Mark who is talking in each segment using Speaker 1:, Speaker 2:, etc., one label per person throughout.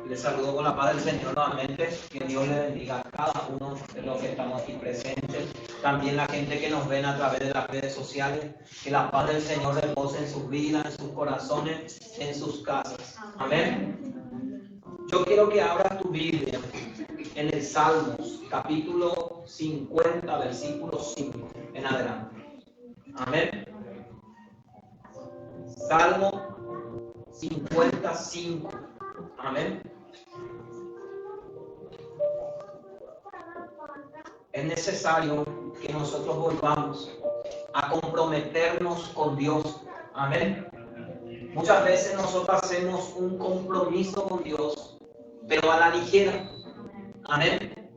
Speaker 1: Les saludo con la paz del Señor nuevamente. Que Dios le bendiga a cada uno de los que estamos aquí presentes. También la gente que nos ven a través de las redes sociales. Que la paz del Señor repose en sus vidas, en sus corazones, en sus casas. Amén. Yo quiero que abras tu Biblia en el Salmos, capítulo 50, versículo 5 en adelante. Amén. Salmo 55. Amén. Es necesario que nosotros volvamos a comprometernos con Dios. Amén. Muchas veces nosotros hacemos un compromiso con Dios, pero a la ligera. Amén.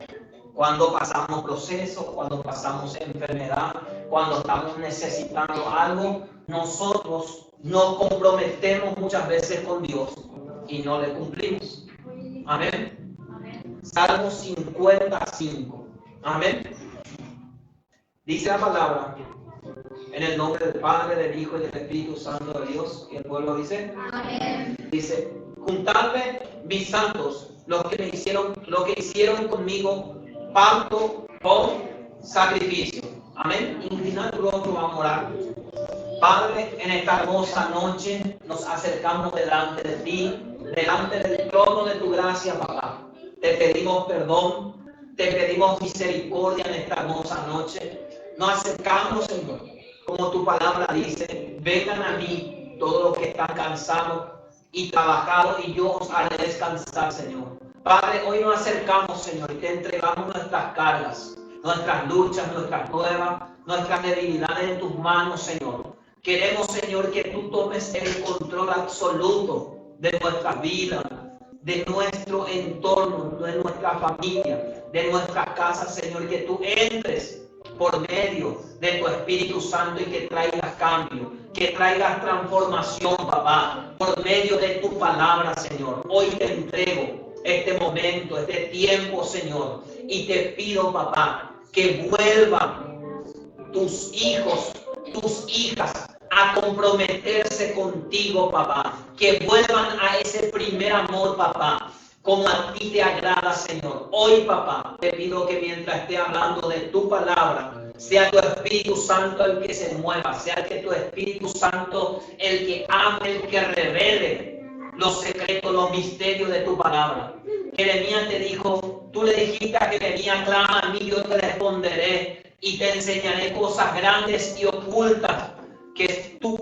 Speaker 1: Cuando pasamos procesos, cuando pasamos enfermedad, cuando estamos necesitando algo, nosotros nos comprometemos muchas veces con Dios y no le cumplimos. Amén. Salmo 55. Amén. Dice la palabra, en el nombre del Padre, del Hijo y del Espíritu Santo de Dios. Y el pueblo dice, amén. Dice, juntadme mis santos, los que hicieron conmigo pacto o sacrificio. Amén. Inclina tu rostro, vamos a orar. Padre, en esta hermosa noche nos acercamos delante de ti, delante del trono de tu gracia, papá. Te pedimos perdón, te pedimos misericordia en esta hermosa noche. Nos acercamos, Señor, como tu palabra dice, vengan a mí todos los que están cansados y trabajados y yo os haré descansar, Señor. Padre, hoy nos acercamos, Señor, y te entregamos nuestras cargas, nuestras luchas, nuestras pruebas, nuestras debilidades en tus manos, Señor. Queremos, Señor, que tú tomes el control absoluto de nuestra vida, de nuestro entorno, de nuestra familia, de nuestra casa, Señor, que tú entres por medio de tu Espíritu Santo y que traigas cambio, que traigas transformación, papá, por medio de tu palabra, Señor. Hoy te entrego este momento, este tiempo, Señor, y te pido, papá, que vuelvan tus hijos, tus hijas a comprometerse contigo, papá, que vuelvan a ese primer amor, papá, como a ti te agrada, Señor. Hoy, papá, te pido que mientras esté hablando de tu palabra, sea tu Espíritu Santo el que se mueva, sea que tu Espíritu Santo el que hable, el que revele los secretos, los misterios de tu palabra. Jeremías te dijo, tú le dijiste a Jeremías, clama a mí, yo te responderé y te enseñaré cosas grandes y ocultas que tú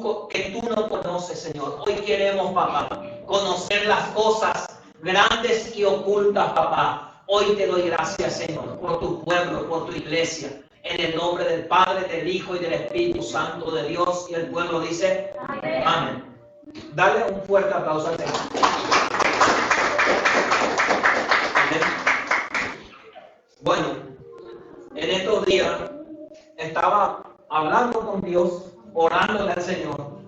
Speaker 1: no conoces, Señor. Hoy queremos, papá, conocer las cosas grandes y ocultas, papá. Hoy te doy gracias, Señor, por tu pueblo, por tu iglesia. En el nombre del Padre, del Hijo y del Espíritu Santo de Dios. Y el pueblo dice, amén. Amén. Dale un fuerte aplauso al Señor. Amén. Bueno, en estos días estaba hablando con Dios, orándole al Señor.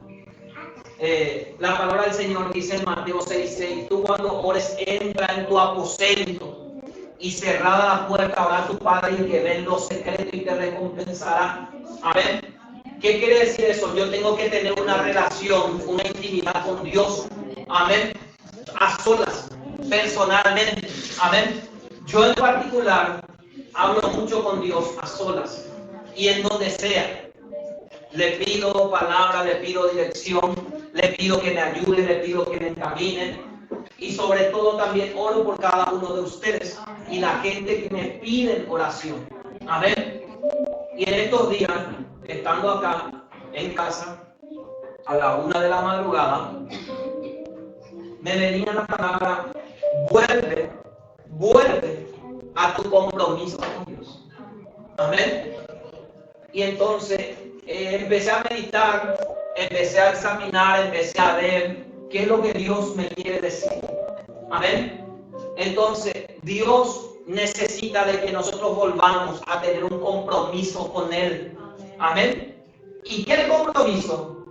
Speaker 1: La palabra del Señor dice en Mateo 6:6, tú cuando ores entra en tu aposento y cerrada la puerta orará a tu Padre y que ve en lo secreto y te recompensará. Amén. ¿Qué quiere decir eso? Yo tengo que tener una relación, una intimidad con Dios. Amén. A solas, personalmente. Amén. Yo en particular hablo mucho con Dios a solas y en donde sea. Le pido palabra, le pido dirección, le pido que me ayude, le pido que me encamine. Y sobre todo también oro por cada uno de ustedes y la gente que me pide oración. Amén. Y en estos días, estando acá en casa, a la 1 de la madrugada, me venía la palabra, vuelve a tu compromiso con Dios. Amén. Y entonces empecé a meditar, empecé a examinar, empecé a ver qué es lo que Dios me quiere decir. Amén. Entonces, Dios necesita de que nosotros volvamos a tener un compromiso con Él. Amén. ¿Y qué es el compromiso?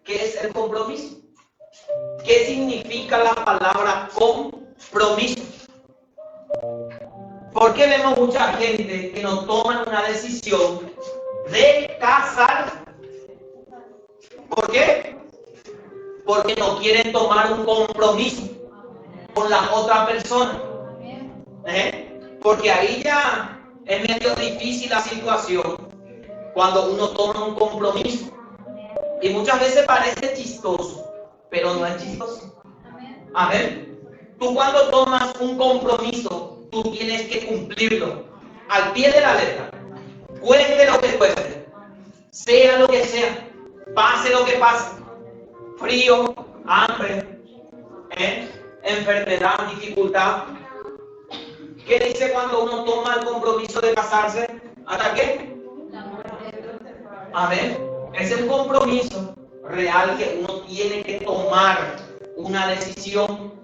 Speaker 1: ¿Qué es el compromiso? ¿Qué significa la palabra compromiso? ¿Por qué vemos mucha gente que no toman una decisión de casar? ¿Por qué? Porque no quieren tomar un compromiso. con la otra persona. Porque ahí ya es medio difícil la situación cuando uno toma un compromiso. Y muchas veces parece chistoso, pero no es chistoso. Amén. Tú cuando tomas un compromiso, tú tienes que cumplirlo al pie de la letra. Cueste lo que cueste, sea lo que sea, pase lo que pase, frío, hambre, enfermedad, dificultad. ¿Qué dice cuando uno toma el compromiso de casarse? ¿Hasta qué? Amén. Es un compromiso real que uno tiene que tomar una decisión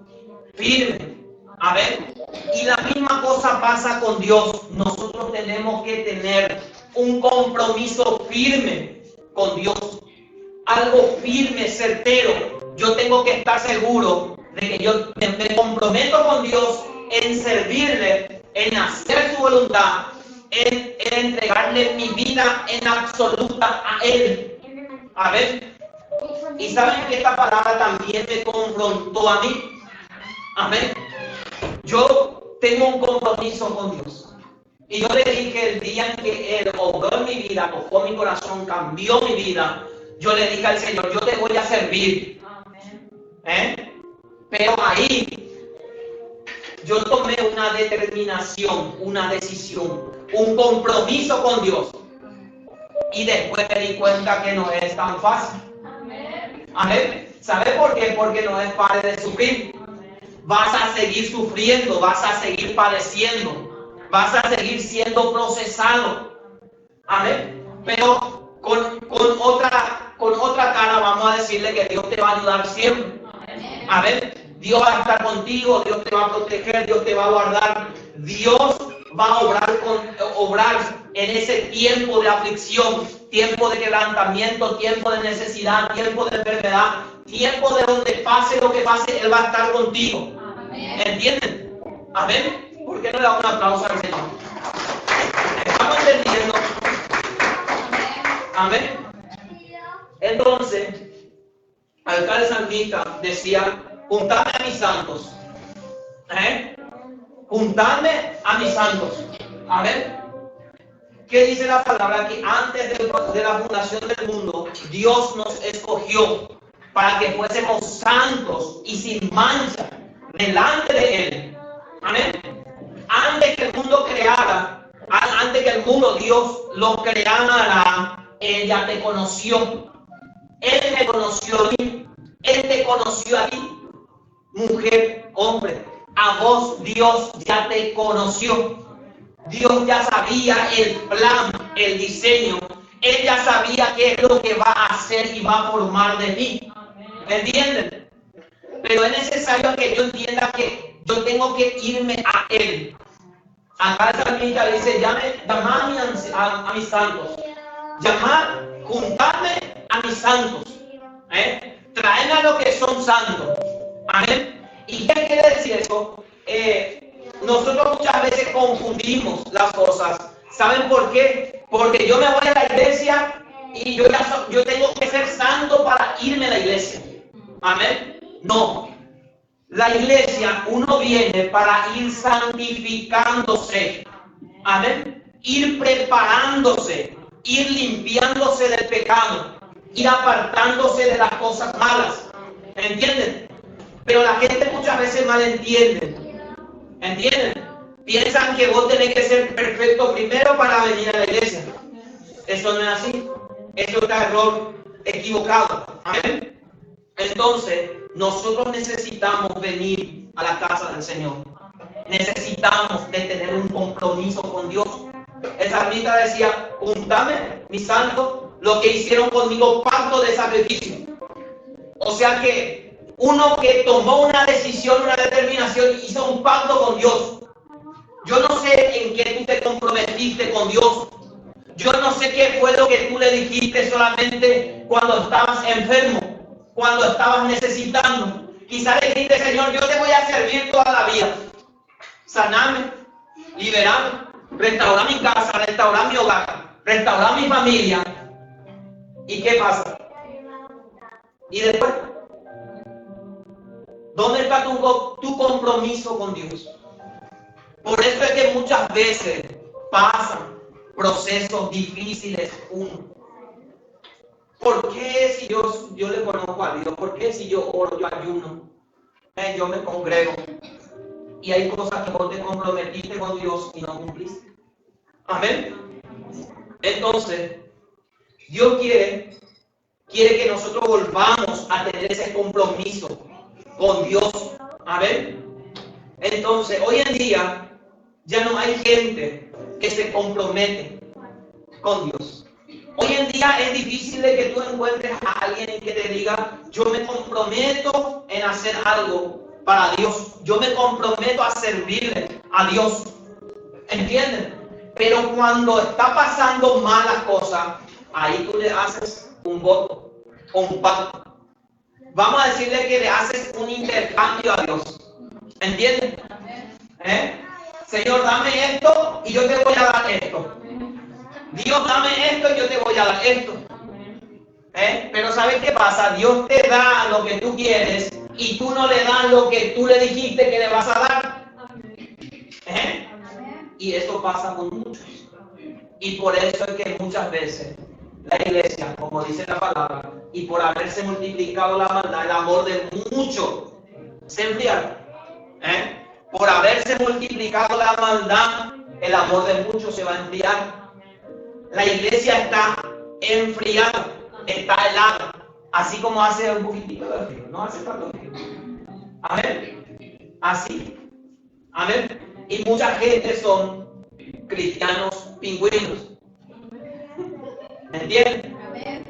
Speaker 1: firme. Amén. Y la misma cosa pasa con Dios. Nosotros tenemos que tener un compromiso firme con Dios. Algo firme, certero. Yo tengo que estar seguro de que yo me comprometo con Dios en servirle, en hacer su voluntad, en entregarle mi vida en absoluta a Él. Amén. Y saben que esta palabra también me confrontó a mí. Amén. Yo tengo un compromiso con Dios. Y yo le dije el día en que Él obró en mi vida, tocó mi corazón, cambió mi vida. Yo le dije al Señor, yo te voy a servir. Pero ahí yo tomé una determinación, una decisión, un compromiso con Dios. Y después me di cuenta que no es tan fácil. Amén. ¿Sabe por qué? Porque no es fácil de sufrir. Vas a seguir sufriendo, vas a seguir padeciendo, vas a seguir siendo procesado. Amén. Pero con otra cara vamos a decirle que Dios te va a ayudar siempre. Amén. Dios va a estar contigo, Dios te va a proteger, Dios te va a guardar. Dios va a obrar en ese tiempo de aflicción, tiempo de quebrantamiento, tiempo de necesidad, tiempo de enfermedad, tiempo de donde pase lo que pase, Él va a estar contigo. ¿Entienden? Amén. ¿Por qué no le damos un aplauso al Señor? ¿Estamos entendiendo? Amén. Entonces, acá el salmista decía, juntadme a mis santos. Juntadme a mis santos. Amén. ¿Qué dice la palabra? Que antes de la fundación del mundo, Dios nos escogió para que fuésemos santos y sin mancha delante de Él. Amén. Antes que el mundo Dios lo creara, Él ya te conoció. Él me conoció a mí. Él te conoció a ti. Mujer, hombre, a vos Dios ya te conoció. Dios ya sabía el plan, el diseño. Él ya sabía qué es lo que va a hacer y va a formar de mí. ¿Entienden? Pero es necesario que yo entienda que yo tengo que irme a Él. Acá el salmista dice, llamad a mis santos. Llamad, juntadme a mis santos. Traen a los que son santos. Amén. ¿Y qué quiere decir eso? Nosotros muchas veces confundimos las cosas. ¿Saben por qué? Porque yo me voy a la iglesia y yo tengo que ser santo para irme a la iglesia. Amén. No. La iglesia, uno viene para ir santificándose. Amén. Ir preparándose, ir limpiándose del pecado, ir apartándose de las cosas malas. ¿Entienden? Pero la gente muchas veces malentiende. ¿Entienden? Piensan que vos tenés que ser perfecto primero para venir a la iglesia. Eso no es así. Eso es un error equivocado. ¿Amén? Entonces, nosotros necesitamos venir a la casa del Señor. Necesitamos de tener un compromiso con Dios. El salmista decía, juntame, mis santos, lo que hicieron conmigo, pacto de sacrificio. O sea que uno que tomó una decisión, una determinación, hizo un pacto con Dios. Yo no sé en qué tú te comprometiste con Dios. Yo no sé qué fue lo que tú le dijiste solamente cuando estabas enfermo, cuando estabas necesitando. Quizás le dijiste, Señor, yo te voy a servir toda la vida. Saname, liberame, restaurar mi casa, restaurar mi hogar, restaurar mi familia. ¿Y qué pasa? Y después, ¿Dónde está tu compromiso con Dios? Por eso es que muchas veces pasan procesos difíciles uno. ¿Por qué si yo le conozco a Dios? ¿Por qué si yo oro, yo ayuno? Yo me congrego. Y hay cosas que vos te comprometiste con Dios y no cumpliste. Amén. Entonces, Dios quiere que nosotros volvamos a tener ese compromiso con Dios. Amén. Entonces, hoy en día ya no hay gente que se compromete con Dios. Hoy en día es difícil de que tú encuentres a alguien que te diga, yo me comprometo en hacer algo para Dios. Yo me comprometo a servirle a Dios. ¿Entienden? Pero cuando está pasando malas cosas, ahí tú le haces un voto o un pacto. Vamos a decirle que le haces un intercambio a Dios. ¿Entienden? Señor, dame esto y yo te voy a dar esto. Dios, dame esto y yo te voy a dar esto. Pero ¿sabes qué pasa? Dios te da lo que tú quieres y tú no le das lo que tú le dijiste que le vas a dar. Y eso pasa con muchos. Y por eso es que muchas veces la iglesia, como dice la palabra, y por haberse multiplicado la maldad, el amor de muchos se enfriaron. Por haberse multiplicado la maldad, el amor de muchos se va a enfriar. La iglesia está enfriada, está helada, así como hace un poquitito de frío, no hace tanto frío. Amén. Así. Amén. Y mucha gente son cristianos pingüinos. ¿Me entienden?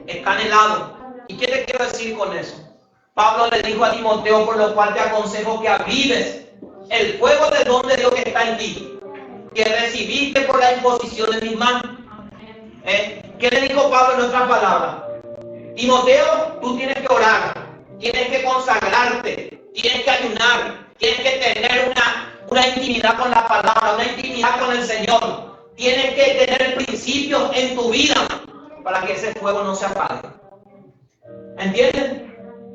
Speaker 1: Están helados. ¿Y qué te quiero decir con eso? Pablo le dijo a Timoteo, por lo cual te aconsejo que avives el fuego del don de Dios que está en ti, que recibiste por la imposición de mis manos. ¿Qué le dijo Pablo en otras palabras? Timoteo, tú tienes que orar, tienes que consagrarte, tienes que ayunar, tienes que tener una intimidad con la palabra, una intimidad con el Señor. Tienes que tener principios en tu vida para que ese fuego no se apague. ¿Entienden?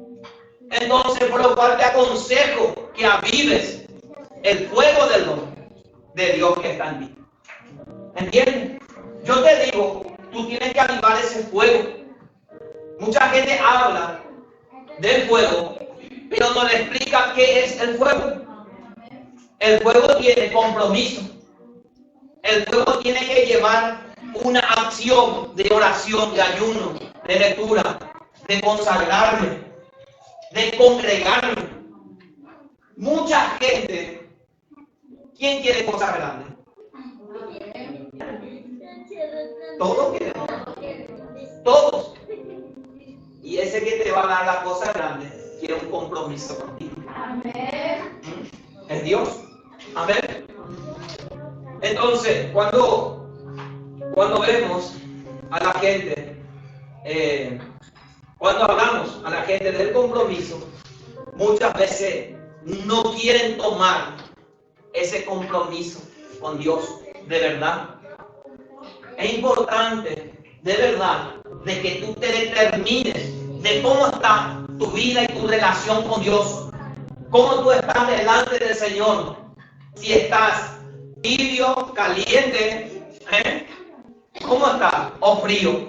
Speaker 1: Entonces, por lo cual te aconsejo que avives el fuego del don de Dios que está en ti. ¿Entiendes? Yo te digo, tú tienes que avivar ese fuego. Mucha gente habla del fuego, pero no le explica qué es el fuego. El fuego tiene compromiso. El fuego tiene que llevar una acción de oración, de ayuno, de lectura, de consagrarme, de congregarme. Mucha gente, ¿quién quiere cosas grandes? Todos queremos. Todos. Y ese que te va a dar la cosa grande quiere un compromiso contigo. Amén. Es Dios. Amén. Entonces, cuando vemos a la gente, cuando hablamos a la gente del compromiso, muchas veces no quieren tomar ese compromiso con Dios de verdad. Es importante, de verdad, de que tú te determines de cómo está tu vida y tu relación con Dios. Cómo tú estás delante del Señor. Si estás tibio, caliente, ¿cómo estás? O frío.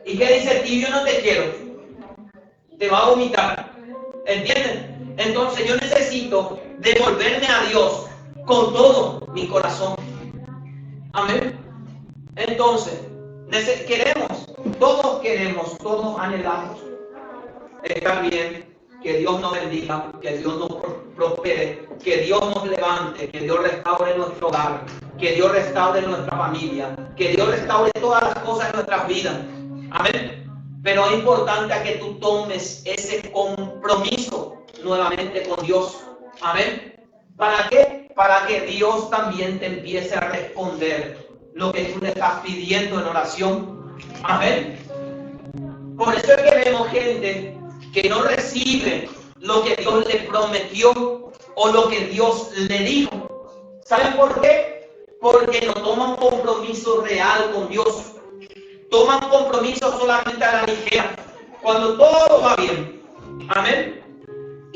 Speaker 1: ¿Y qué dice tibio? No te quiero. Te va a vomitar. ¿Entienden? Entonces yo necesito devolverme a Dios con todo mi corazón. Amén. Entonces, todos anhelamos estar bien, que Dios nos bendiga, que Dios nos prospere, que Dios nos levante, que Dios restaure nuestro hogar, que Dios restaure nuestra familia, que Dios restaure todas las cosas de nuestras vidas. Amén. Pero es importante que tú tomes ese compromiso nuevamente con Dios. Amén. ¿Para qué? Para que Dios también te empiece a responder lo que tú le estás pidiendo en oración. Amén. Por eso es que vemos gente que no recibe lo que Dios le prometió o lo que Dios le dijo. ¿Saben por qué? Porque no toman compromiso real con Dios. Toman compromiso solamente a la ligera, cuando todo va bien. Amén.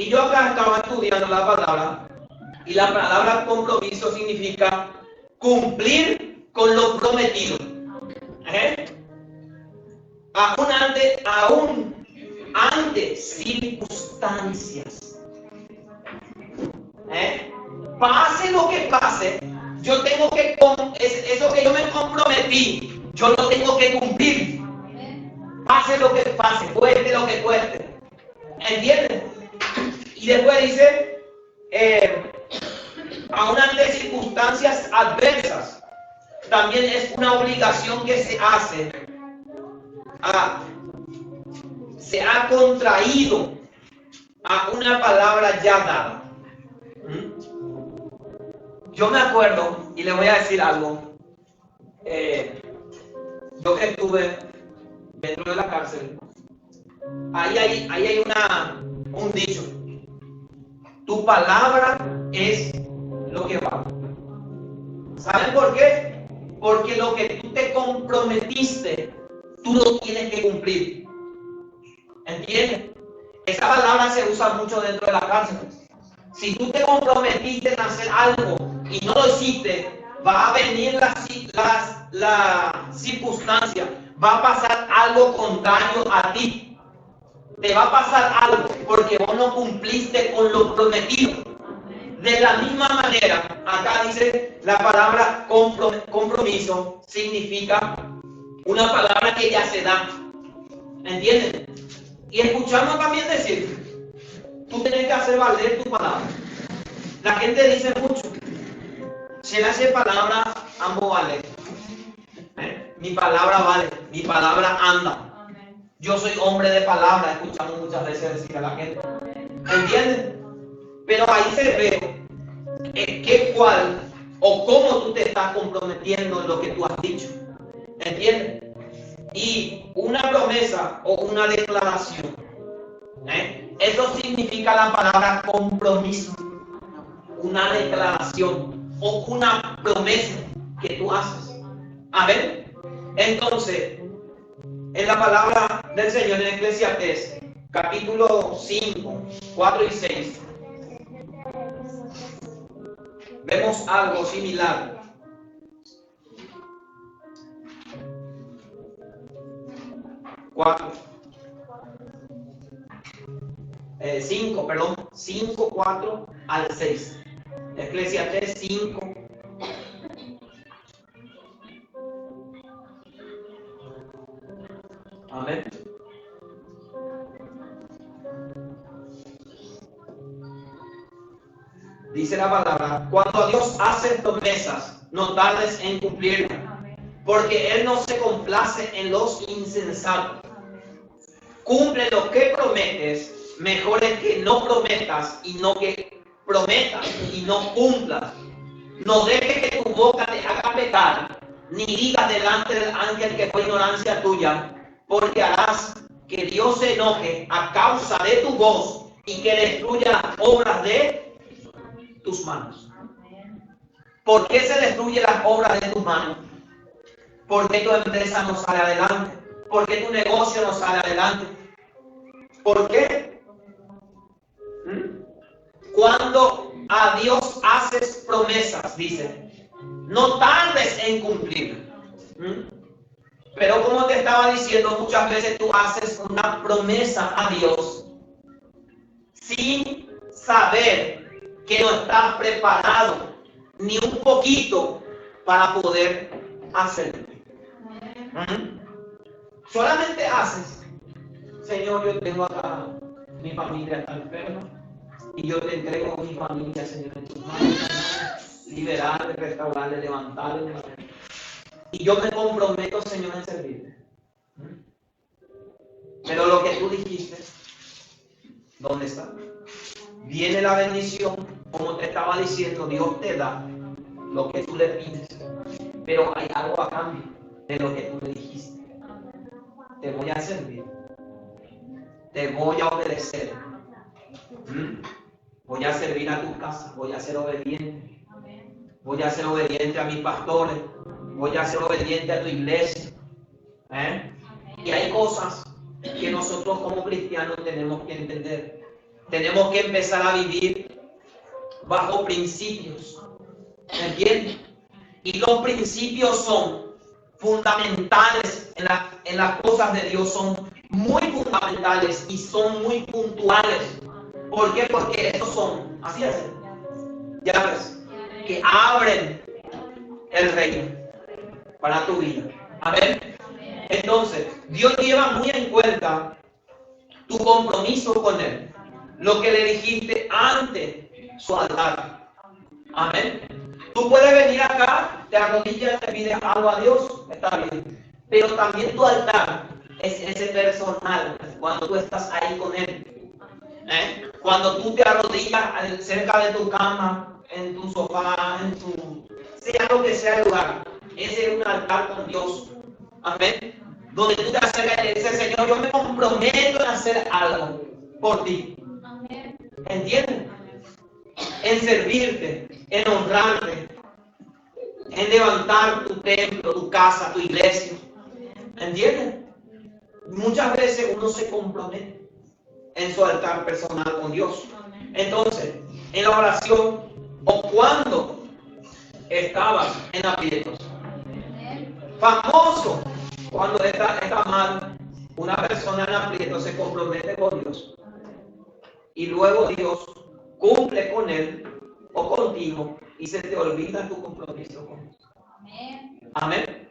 Speaker 1: Y yo acá estaba estudiando la palabra, y la palabra compromiso significa cumplir con lo prometido. Aún ante circunstancias. Pase lo que pase, yo tengo que, eso que yo me comprometí, yo lo tengo que cumplir. Pase lo que pase, cueste lo que cueste. ¿Entienden? Y después dice, aún ante circunstancias adversas, también es una obligación que se hace. Se ha contraído a una palabra ya dada. Yo me acuerdo, y le voy a decir algo, yo que estuve dentro de la cárcel, ahí hay un dicho: tu palabra es lo que vale. ¿Saben por qué? Porque lo que tú te comprometiste, tú lo tienes que cumplir. ¿Entiendes? Esa palabra se usa mucho dentro de la cárcel. Si tú te comprometiste en hacer algo y no lo hiciste, va a venir la circunstancia, va a pasar algo contrario a ti. Te va a pasar algo porque vos no cumpliste con lo prometido. De la misma manera, acá dice la palabra compromiso, significa una palabra que ya se da. ¿Entienden? Y escuchamos también decir, tú tienes que hacer valer tu palabra. La gente dice mucho, si le hace palabra, ambos vale. Mi palabra vale, mi palabra anda. Yo soy hombre de palabra, escuchamos muchas veces decir a la gente. ¿Entienden? Pero ahí se ve qué, cuál o cómo tú te estás comprometiendo en lo que tú has dicho. ¿Entiendes? Y una promesa o una declaración, eso significa la palabra compromiso. Una declaración o una promesa que tú haces. Amén. Entonces, en la palabra del Señor en Eclesiastés, capítulo 5, 4 y 6, vemos algo similar. 5, 4 al 6. Eclesiastés 5. Amén. Dice la palabra: cuando Dios hace promesas, no tardes en cumplirlas, porque Él no se complace en los insensatos. Cumple lo que prometes, mejor es que no prometas y no que prometas y no cumplas. No dejes que tu boca te haga pecar, ni digas delante del ángel que fue ignorancia tuya, porque harás que Dios se enoje a causa de tu voz y que destruya las obras de tus manos. ¿Por qué se destruyen las obras de tus manos? ¿Por qué tu empresa no sale adelante? ¿Por qué tu negocio no sale adelante? ¿Por qué? Cuando a Dios haces promesas, dice, no tardes en cumplir. Pero como te estaba diciendo, muchas veces tú haces una promesa a Dios sin saber que no estás preparado ni un poquito para poder hacerlo. Solamente haces: Señor, yo tengo acá, mi familia está enferma, y yo te entrego mi familia, Señor, en tus manos, liberarle, restaurarle, levantarle, y yo me comprometo, Señor, en servirte. Pero lo que tú dijiste, ¿dónde está? Viene la bendición, como te estaba diciendo, Dios te da lo que tú le pides, pero hay algo a cambio de lo que tú le dijiste. Te voy a servir, te voy a obedecer, voy a servir a tu casa, voy a ser obediente, voy a ser obediente a mis pastores, voy a ser obediente a tu iglesia. Y hay cosas que nosotros como cristianos tenemos que entender. Tenemos que empezar a vivir bajo principios. ¿Me entiendes? Y los principios son fundamentales en las cosas de Dios, son muy fundamentales y son muy puntuales. ¿Por qué? Porque estos son, así es, llaves que abren el reino para tu vida. Amén. Entonces, Dios lleva muy en cuenta tu compromiso con Él, lo que le dijiste ante su altar. Amén. Tú puedes venir acá, te arrodillas, te pides algo a Dios, está bien. Pero también tu altar es ese personal, cuando tú estás ahí con Él. Cuando tú te arrodillas cerca de tu cama, en tu sofá, sea lo que sea el lugar, ese es un altar con Dios. Amén. Donde tú te acercas y dices, Señor, yo me comprometo en hacer algo por ti. ¿Entiendes? En servirte, en honrarte, en levantar tu templo, tu casa, tu iglesia. ¿Entiendes? Muchas veces uno se compromete en su altar personal con Dios. Entonces, en la oración o cuando estabas en aprietos. Famoso cuando está mal, una persona en aprietos se compromete con Dios. Y luego Dios cumple con él o contigo y se te olvida tu compromiso con Dios. Amén.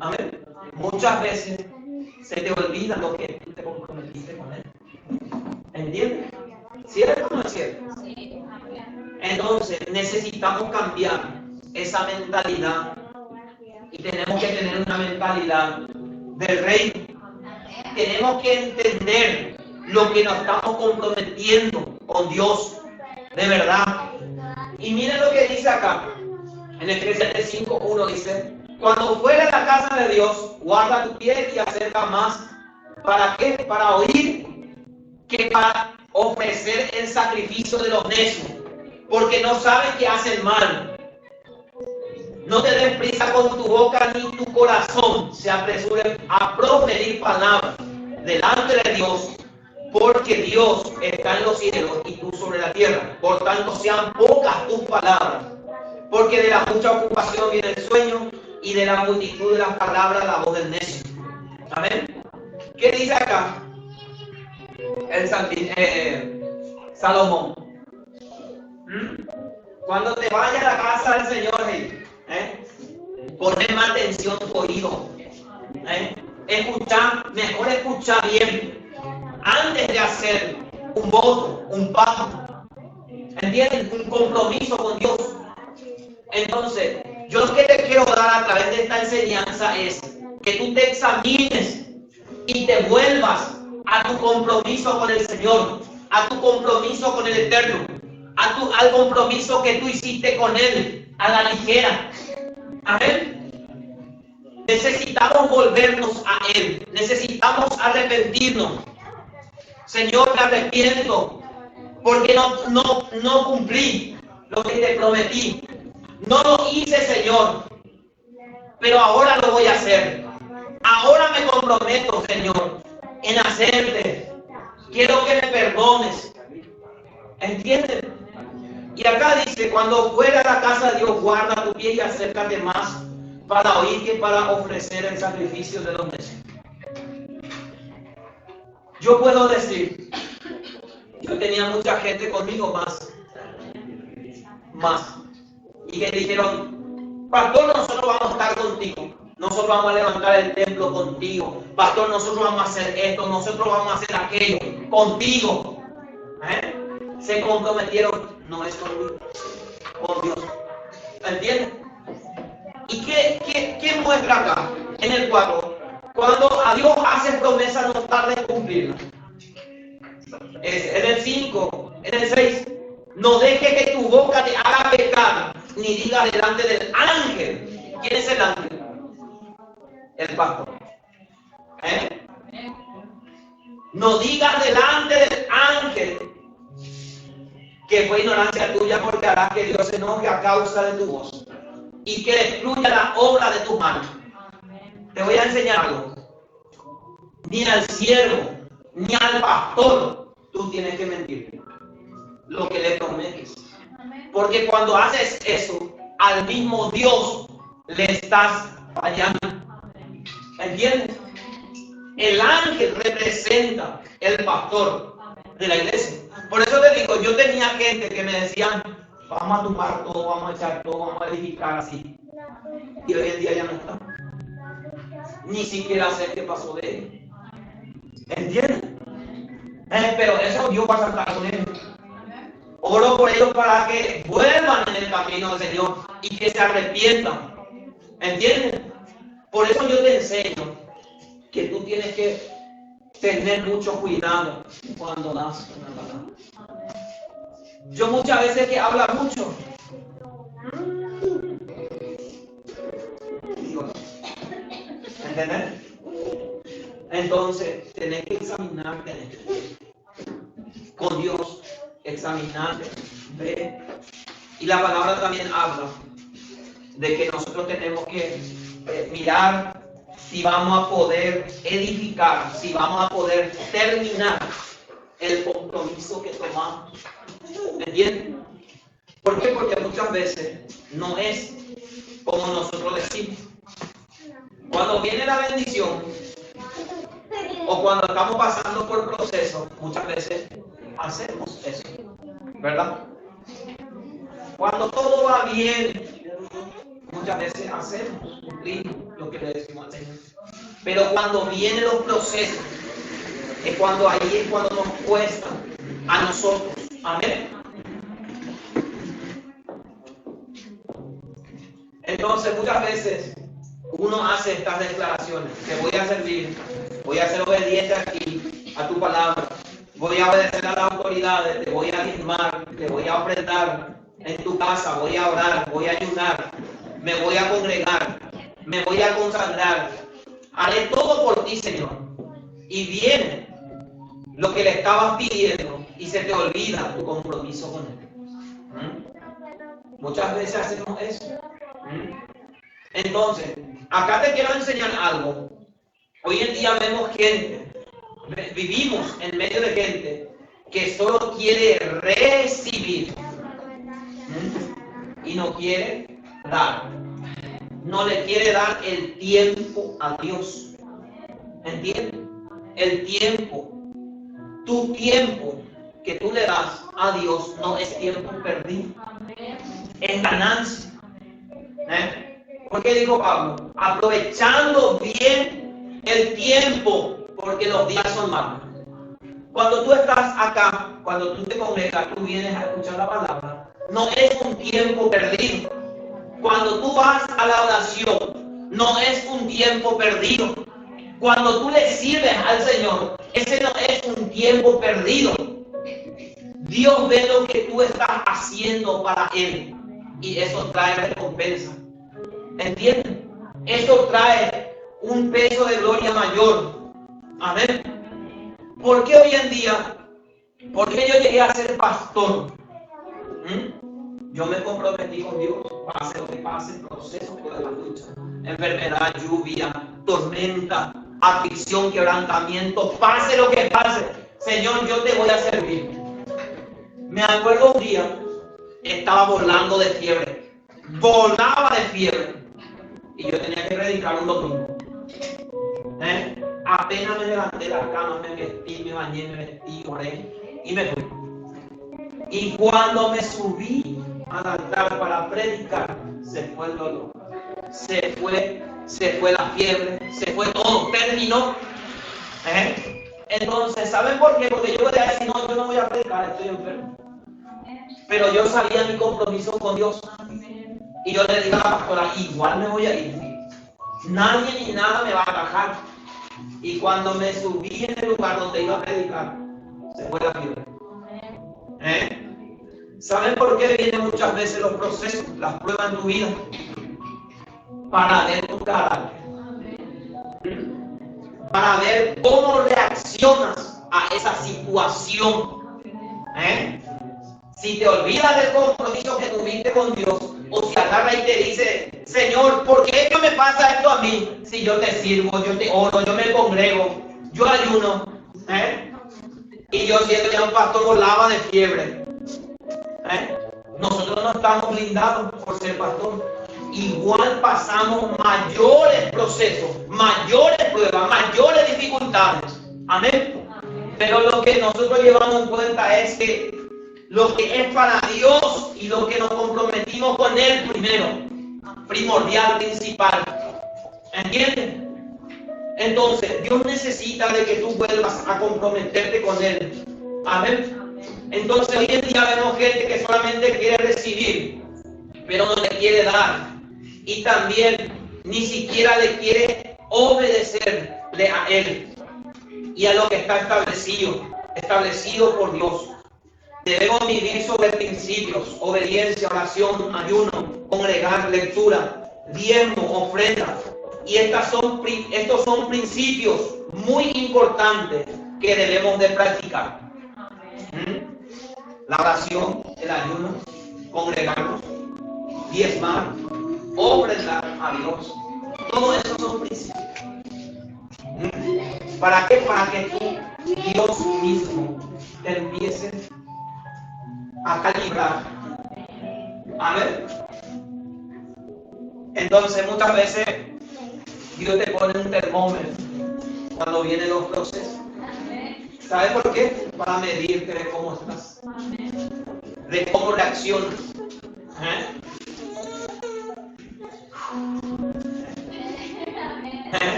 Speaker 1: Amén. Muchas veces se te olvida lo que tú te comprometiste con él. ¿Entiendes? ¿Cierto o no es cierto? Entonces necesitamos cambiar esa mentalidad y tenemos que tener una mentalidad del reino. Tenemos que entender lo que nos estamos comprometiendo con Dios de verdad. Y miren lo que dice acá en Eclesiastés 5:1, dice: cuando fuera a la casa de Dios, guarda tu pie y acerca más. ¿Para qué? Para oír que para ofrecer el sacrificio de los necios, porque no saben que hacen mal. No te des prisa con tu boca ni tu corazón se apresure a proferir palabras delante de Dios, porque Dios está en los cielos y tú sobre la tierra. Por tanto, sean pocas tus palabras, porque de la mucha ocupación viene el sueño y de la multitud de las palabras la voz del necio. Amén. ¿Qué dice acá el Salomón? Cuando te vayas a la casa del Señor, poner más atención tu oído. Escuchar, mejor escuchar bien antes de hacer un voto, un pacto. ¿Entienden? Un compromiso con Dios. Entonces, yo lo que te quiero dar a través de esta enseñanza es que tú te examines y te vuelvas a tu compromiso con el Señor, a tu compromiso con el Eterno, al compromiso que tú hiciste con Él, a la ligera. Amén. Necesitamos volvernos a Él, necesitamos arrepentirnos. Señor, me arrepiento porque no cumplí lo que te prometí. No lo hice, Señor, pero ahora lo voy a hacer. Ahora me comprometo, Señor, en hacerte. Quiero que me perdones. ¿Entienden? Y acá dice: cuando fuera a la casa de Dios, guarda tu pie y acércate más para oír que para ofrecer el sacrificio de los necios. Yo puedo decir, yo tenía mucha gente conmigo más, y que dijeron: pastor, nosotros vamos a estar contigo, nosotros vamos a levantar el templo contigo, pastor, nosotros vamos a hacer esto, nosotros vamos a hacer aquello contigo. Se comprometieron, no es conmigo, con Dios. ¿Entiendes? ¿Y qué muestra acá? En el 4, cuando a Dios hace promesa, no tarda en cumplirla. En el 5, en el 6, no deje que tu boca te haga pecar, ni diga delante del ángel. ¿Quién es el ángel? El pastor. No digas delante del ángel que fue ignorancia tuya, porque harás que Dios se enoje a causa de tu voz y que destruya la obra de tus manos. Te voy a enseñar algo. Ni al siervo, ni al pastor tú tienes que mentir lo que le prometes. Porque cuando haces eso, al mismo Dios le estás fallando. ¿Entiendes? El ángel representa el pastor de la iglesia. Por eso te digo, yo tenía gente que me decían, vamos a tumbar todo, vamos a echar todo, vamos a edificar así. Y hoy en día ya no está. Ni siquiera sé qué pasó de él. ¿Entiendes? Pero eso Dios va a tratar con ellos. Oro por ellos para que vuelvan en el camino del Señor y que se arrepientan. ¿Entiendes? Por eso yo te enseño que tú tienes que tener mucho cuidado cuando das una palabra. Yo muchas veces que habla mucho, ¿entendés? Entonces, tenés que examinarte con Dios, examinarte, ve. Y la palabra también habla de que nosotros tenemos que mirar si vamos a poder edificar, si vamos a poder terminar el compromiso que tomamos. ¿Entiendes? ¿Por qué? Porque muchas veces no es como nosotros decimos. Cuando viene la bendición o cuando estamos pasando por procesos, muchas veces hacemos eso, ¿verdad? Cuando todo va bien, muchas veces hacemos, cumplimos lo que le decimos al Señor. Pero cuando vienen los procesos, es cuando nos cuesta a nosotros. Amén. Entonces muchas veces uno hace estas declaraciones: te voy a servir, voy a ser obediente aquí a tu palabra, voy a obedecer a las autoridades, te voy a diezmar, te voy a ofrendar en tu casa, voy a orar, voy a ayunar, me voy a congregar, me voy a consagrar, haré todo por ti, Señor. Y viene lo que le estabas pidiendo y se te olvida tu compromiso con Él. Muchas veces hacemos eso. Entonces, acá te quiero enseñar algo. Hoy en día vemos gente, vivimos en medio de gente que solo quiere recibir y no quiere dar. No le quiere dar el tiempo a Dios. ¿Entiendes? El tiempo. Tu tiempo que tú le das a Dios no es tiempo perdido. Es ganancia. ¿Por qué dijo Pablo? Aprovechando bien el tiempo, porque los días son malos. Cuando tú estás acá, cuando tú te congregas, tú vienes a escuchar la palabra, no es un tiempo perdido. Cuando tú vas a la oración, no es un tiempo perdido. Cuando tú le sirves al Señor, ese no es un tiempo perdido. Dios ve lo que tú estás haciendo para Él y eso trae recompensa. ¿Entienden? Eso trae un peso de gloria mayor. Amén. ¿Por qué hoy en día? ¿Por qué yo llegué a ser pastor? Yo me comprometí con Dios, pase lo que pase, proceso de la lucha, enfermedad, lluvia, tormenta, aflicción, quebrantamiento, pase lo que pase, Señor, yo te voy a servir. Me acuerdo un día, estaba volando de fiebre, volaba de fiebre, y yo tenía que predicar un domingo. Apenas me levanté de la cama, me vestí, me bañé, me vestí, oré, y me fui. Y cuando me subí al altar para predicar, se fue el dolor, se fue la fiebre, se fue todo, terminó. Entonces, ¿saben por qué? Porque yo voy a decir, no, yo no voy a predicar, estoy enfermo. Pero yo sabía mi compromiso con Dios. Y yo le digo a la pastora, igual me voy a ir. Nadie ni nada me va a atajar. Y cuando me subí en el lugar donde iba a predicar, se fue la fiebre. ¿Saben por qué vienen muchas veces los procesos, las pruebas en tu vida? Para ver tu carácter. Para ver cómo reaccionas a esa situación. Si te olvidas del compromiso que tuviste con Dios, o si agarra y te dice, Señor, ¿por qué me pasa esto a mí? Si yo te sirvo, yo te oro, yo me congrego, yo ayuno. Y yo siento que un pastor volaba de fiebre. Nosotros no estamos blindados por ser pastor. Igual pasamos mayores procesos, mayores pruebas, mayores dificultades. Amén. Pero lo que nosotros llevamos en cuenta es que lo que es para Dios y lo que nos comprometimos con Él primero, primordial, principal. ¿Entienden? Entonces, Dios necesita de que tú vuelvas a comprometerte con Él. Amén. Entonces, hoy en día vemos gente que solamente quiere recibir, pero no le quiere dar. Y también ni siquiera le quiere obedecerle a Él y a lo que está establecido por Dios. Debemos vivir sobre principios: obediencia, oración, ayuno, congregar, lectura, diezmo, ofrenda. Y estos son principios muy importantes que debemos de practicar. La oración, el ayuno, congregarnos, diezmar, ofrendar a Dios. Todo eso son principios. ¿Para qué? Para que tú, Dios mismo, te empiece a calibrar. Amén. Entonces muchas veces Dios te pone un termómetro cuando vienen los procesos. ¿Sabes por qué? Para medirte de cómo estás, de cómo reaccionas.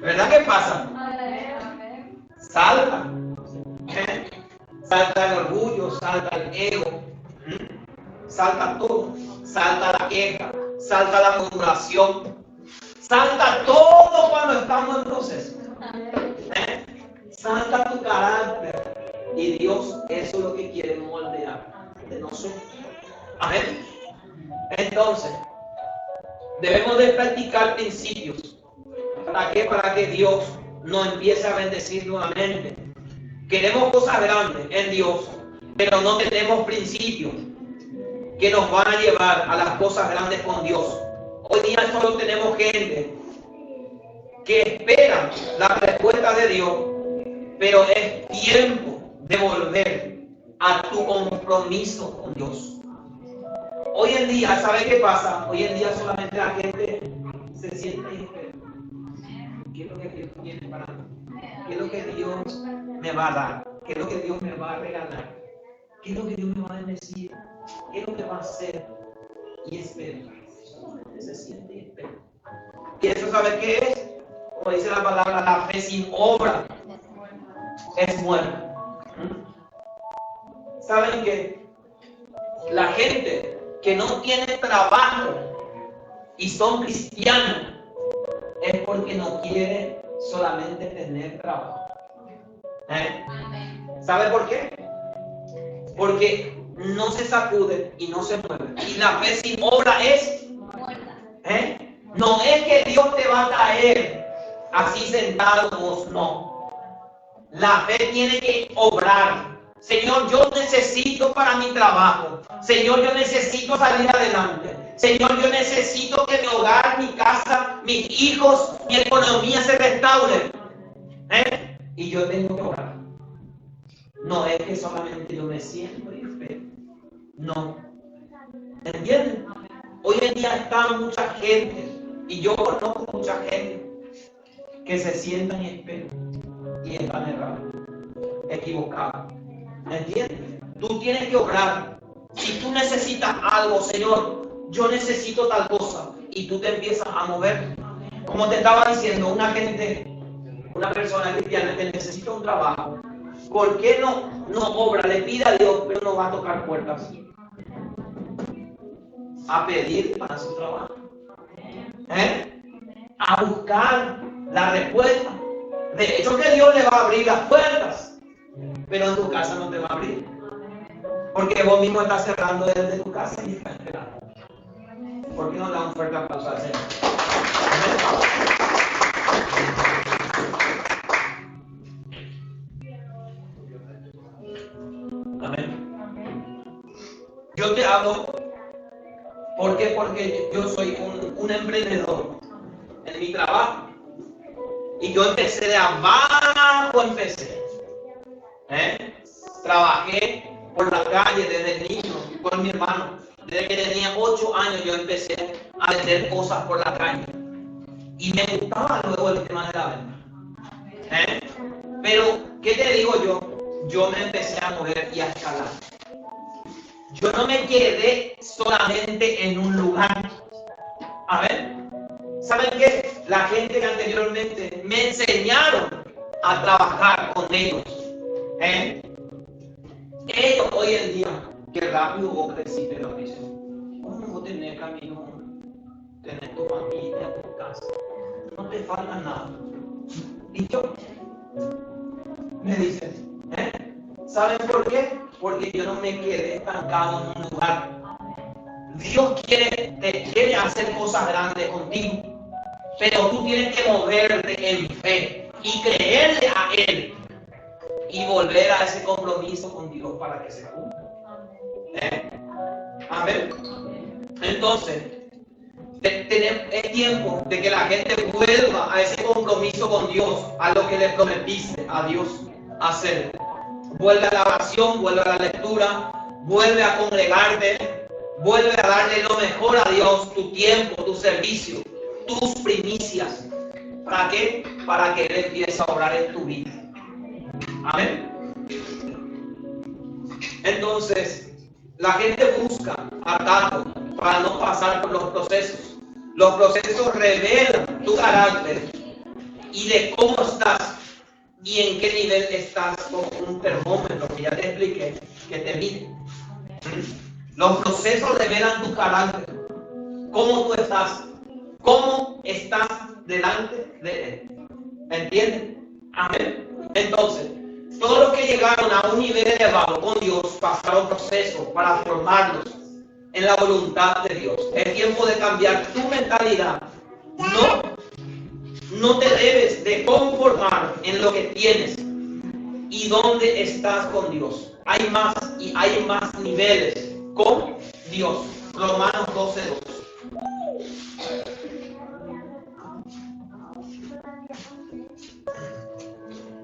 Speaker 1: ¿Verdad que pasa? Salta. Salta el orgullo, salta el ego, salta todo, salta la queja, salta la murmuración, salta todo cuando estamos en proceso. Salta tu carácter y Dios eso es lo que quiere moldear de nosotros. Amén. Entonces, debemos de practicar principios. ¿Para qué? Para que Dios nos empiece a bendecir nuevamente. Queremos cosas grandes en Dios, pero no tenemos principios que nos van a llevar a las cosas grandes con Dios. Hoy día solo tenemos gente que espera la respuesta de Dios, pero es tiempo de volver a tu compromiso con Dios. Hoy en día, ¿sabe qué pasa? Hoy en día solamente la gente se siente y espera. ¿Qué es lo que Dios tiene para mí? ¿Qué es lo que Dios me va a dar? ¿Qué es lo que Dios me va a regalar? ¿Qué es lo que Dios me va a bendecir? ¿Qué es lo que va a hacer? Y espera. Se siente y espera. ¿Y eso sabe qué es? Como dice la palabra, la fe sin obra es muerta. ¿Saben qué? La gente que no tiene trabajo y son cristianos es porque no quiere solamente tener trabajo. ¿Sabe por qué? Porque no se sacude y no se mueve. Y la fe sin obra es no es que Dios te va a caer así sentados, no. La fe tiene que obrar. Señor, yo necesito para mi trabajo. Señor, yo necesito salir adelante. Señor, yo necesito que mi hogar, mi casa, mis hijos, mi economía se restaure. Y yo tengo que orar. No es que solamente yo me siento y espero. No. ¿Entienden? Hoy en día está mucha gente, y yo conozco mucha gente, que se sientan y esperan. Y están errados, equivocados. ¿Entiendes? Tú tienes que obrar. Si tú necesitas algo, Señor, yo necesito tal cosa, y tú te empiezas a mover. Como te estaba diciendo, una persona cristiana que necesita un trabajo, ¿por qué no obra? Le pide a Dios, pero no va a tocar puertas a pedir para su trabajo, a buscar la respuesta. De hecho, que Dios le va a abrir las puertas, pero en tu casa no te va a abrir, porque vos mismo estás cerrando desde tu casa y estás esperando. ¿Por qué no da un fuerte aplauso al Señor? Amén. Yo te hablo. ¿Por qué? Porque yo soy un emprendedor en mi trabajo. Y yo empecé de abajo, Trabajé por la calle desde niño con mi hermano. Desde que tenía 8 años yo empecé a vender cosas por la calle. Y me gustaba luego el tema de la venta. Pero, ¿qué te digo yo? Yo me empecé a mover y a escalar. Yo no me quedé solamente en un lugar. A ver, ¿saben qué? La gente que anteriormente me enseñaron a trabajar con ellos. Ellos hoy en día, que rápido vos creciste, lo dicen. ¿Cómo vos tenés camino? Tenés tu familia, tu casa. No te falta nada. Y yo, me dicen, ¿saben por qué? Porque yo no me quedé estancado en un lugar. Dios te quiere hacer cosas grandes contigo, pero tú tienes que moverte en fe y creerle a Él y volver a ese compromiso con Dios para que se cumpla. Amén. Entonces, es tiempo de que la gente vuelva a ese compromiso con Dios, a lo que le prometiste a Dios hacer. Vuelve a la oración, vuelve a la lectura, vuelve a congregarte, vuelve a darle lo mejor a Dios, tu tiempo, tu servicio, tus primicias. ¿Para qué? Para que Él empiece a obrar en tu vida. Amén. Entonces, la gente busca atajo para no pasar por los procesos. Los procesos revelan tu carácter y de cómo estás y en qué nivel estás, con un termómetro que ya te expliqué, que te mide. Los procesos revelan tu carácter, cómo tú estás, cómo estás delante de Él. ¿Entienden? Amén. Entonces, todos los que llegaron a un nivel elevado con Dios pasaron procesos para formarlos en la voluntad de Dios. Es tiempo de cambiar tu mentalidad. No te debes de conformar en lo que tienes y dónde estás con Dios. Hay más y hay más niveles con Dios. Romanos 12:2.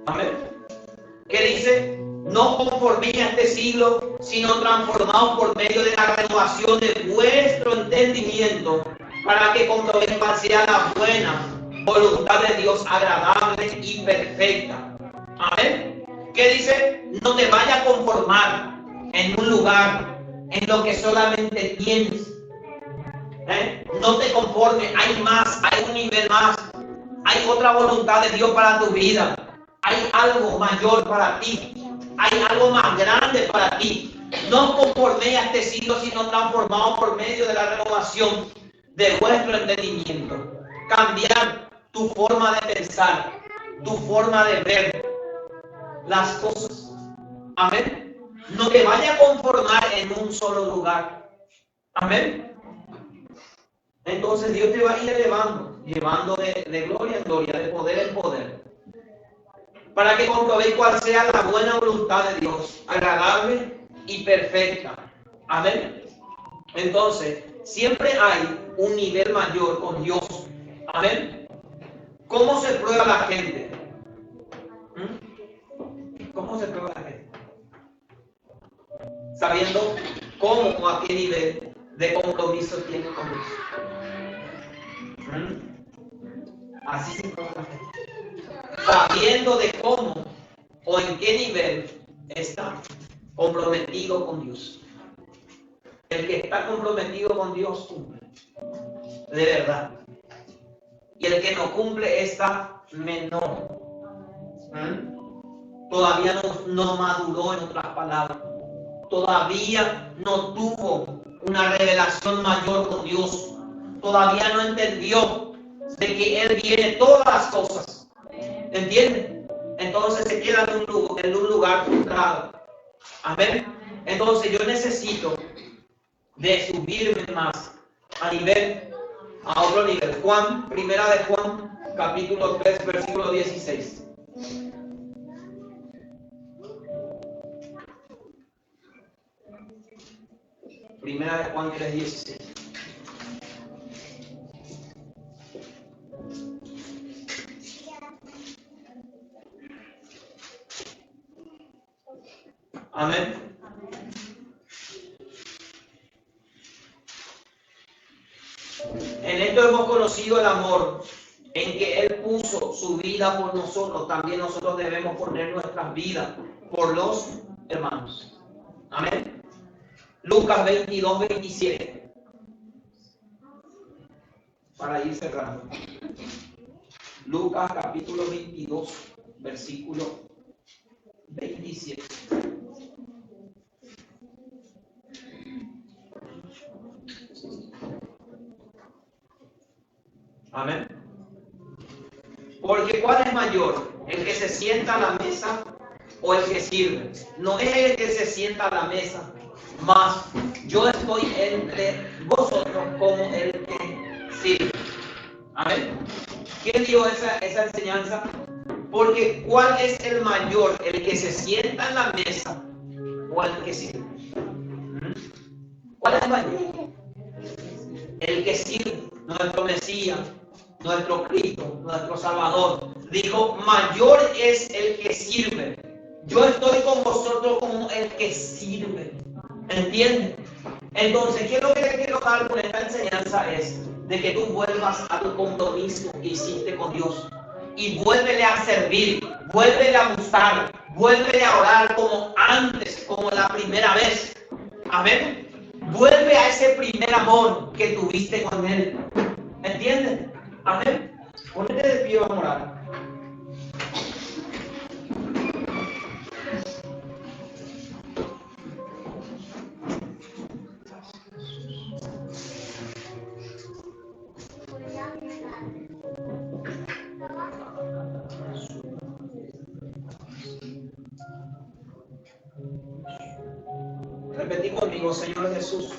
Speaker 1: Amén. ¿Qué dice? No conforméis a este siglo, sino transformaos por medio de la renovación de vuestro entendimiento, para que comprobéis cuál sea la buena voluntad de Dios, agradable y perfecta. Amén. ¿Qué dice? No te vayas a conformar en un lugar en lo que solamente tienes. No te conformes, hay más, hay un nivel más, hay otra voluntad de Dios para tu vida, hay algo mayor para ti, hay algo más grande para ti. No conforméis a este siglo, sino transformados por medio de la renovación de vuestro entendimiento. Cambiar tu forma de pensar, tu forma de ver las cosas. Amén. No te vayas a conformar en un solo lugar. Amén. Entonces Dios te va a ir elevando, llevando de gloria en gloria, de poder en poder, para que comprobéis cuál sea la buena voluntad de Dios, agradable y perfecta. Amén. Entonces, siempre hay un nivel mayor con Dios. Amén. ¿Cómo se prueba la gente? ¿Cómo se prueba la gente? Sabiendo cómo o a qué nivel de compromiso tiene con Dios. Así se prueba la gente. Sabiendo de cómo o en qué nivel está comprometido con Dios. El que está comprometido con Dios cumple, de verdad. Y el que no cumple está menor. Todavía no maduró, en otras palabras. Todavía no tuvo una revelación mayor con Dios. Todavía no entendió de que Él viene todas las cosas. ¿Entienden? Entonces se queda en un lugar frustrado. Amén. Entonces yo necesito de subirme más a otro nivel. Primera de Juan, capítulo 3, versículo 16. Primera de Juan 3, 16. En esto hemos conocido el amor, en que Él puso su vida por nosotros. También nosotros debemos poner nuestras vidas por los hermanos. Amén. Lucas 22, 27. Para ir cerrando. Lucas capítulo 22, versículo 27. Amén. Porque ¿cuál es mayor? ¿El que se sienta a la mesa o el que sirve? No es el que se sienta a la mesa, mas yo estoy entre vosotros como el que sirve. Amén. ¿Quién dio esa enseñanza? Porque ¿cuál es el mayor? ¿El que se sienta en la mesa o el que sirve? ¿Cuál es mayor? El que sirve. Nuestro Mesías, nuestro Cristo, nuestro Salvador, dijo: mayor es el que sirve. Yo estoy con vosotros como el que sirve. ¿Entiendes? Entonces, ¿qué es lo que te quiero dar con esta enseñanza? Es de que tú vuelvas a tu compromiso que hiciste con Dios. Y vuélvele a servir, vuélvele a buscar, vuélvele a orar como antes, como la primera vez. Amén. Vuelve a ese primer amor que tuviste con Él. ¿Entiendes? Amén. Ponete de pie, vamos a orar. Repetí conmigo, Señor Jesús.